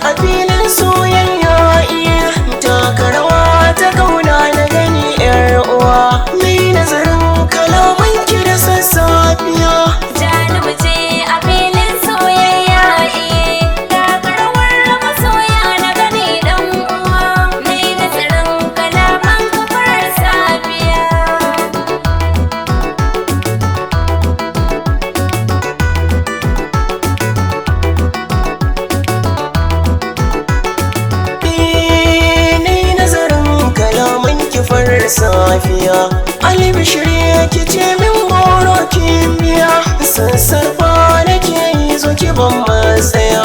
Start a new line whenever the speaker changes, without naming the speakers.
a filin soyayya iya taka rawa ta kauna na gani yar uwa mai nazarin kalaman ki da sassafiya
Jani mu je a filin soyayya taka rawar masoya na gani dan uwa mai nazarin kalaman kafar safiya
safiya albishir yake ce min goro kimiyya sassarfa nake yi zo ki ban matsaya